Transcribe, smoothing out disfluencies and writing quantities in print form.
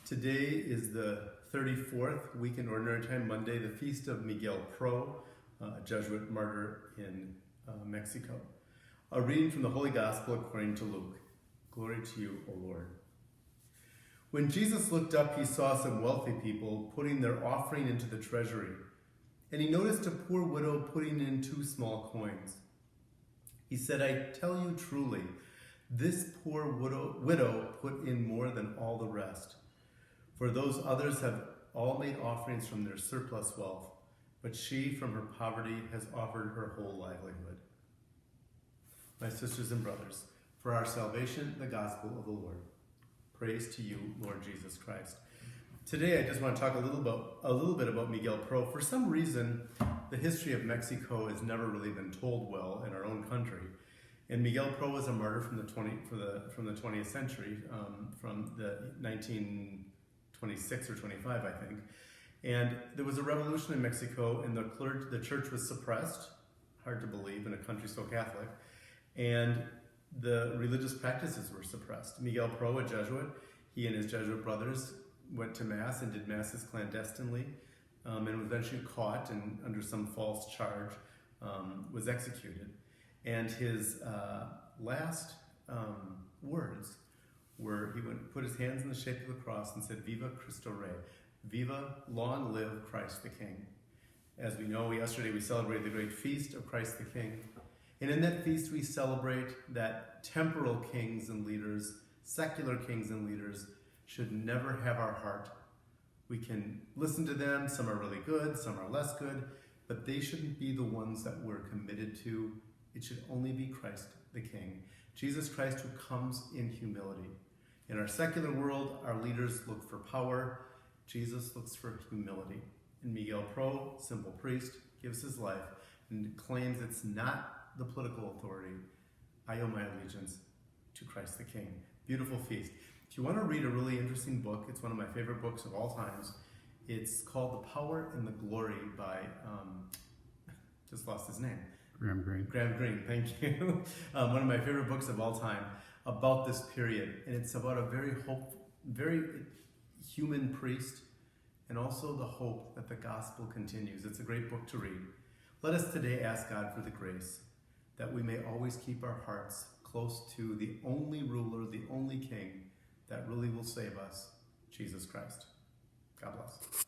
Today is the 34th week in Ordinary Time, Monday, the feast of Miguel Pro, a Jesuit martyr in Mexico. A reading from the Holy Gospel according to Luke. Glory to you, O Lord. When Jesus looked up, he saw some wealthy people putting their offering into the treasury, and he noticed a poor widow putting in 2 small coins. He said, "I tell you truly, this poor widow put in more than all the rest. For those others have all made offerings from their surplus wealth, but she from her poverty has offered her whole livelihood." My sisters and brothers, for our salvation, the gospel of the Lord. Praise to you, Lord Jesus Christ. Today I just want to talk a little bit about Miguel Pro. For some reason, the history of Mexico has never really been told well in our own country. And Miguel Pro was a martyr from the 20th century, from the 1926 or 25, I think. And there was a revolution in Mexico, and the church was suppressed. Hard to believe in a country so Catholic. And the religious practices were suppressed. Miguel Pro, a Jesuit, he and his Jesuit brothers went to Mass and did Masses clandestinely, and was eventually caught and under some false charge was executed. And his last words were, he put his hands in the shape of the cross and said, "Viva Cristo Rey," "Viva, long live Christ the King." As we know, yesterday we celebrated the great feast of Christ the King. And in that feast we celebrate that temporal kings and leaders, secular kings and leaders, should never have our heart. We can listen to them, some are really good, some are less good, but they shouldn't be the ones that we're committed to. It should only be Christ the King, Jesus Christ, who comes in humility. In our secular world, our leaders look for power. Jesus looks for humility. And Miguel Pro, simple priest, gives his life and claims it's not the political authority. I owe my allegiance to Christ the King. Beautiful feast. If you want to read a really interesting book, it's one of my favorite books of all times. It's called The Power and the Glory by, just lost his name. Graham Greene. Graham Greene, thank you. One of my favorite books of all time about this period. And it's about a very human priest, and also the hope that the gospel continues. It's a great book to read. Let us today ask God for the grace that we may always keep our hearts close to the only ruler, the only king that really will save us, Jesus Christ. God bless.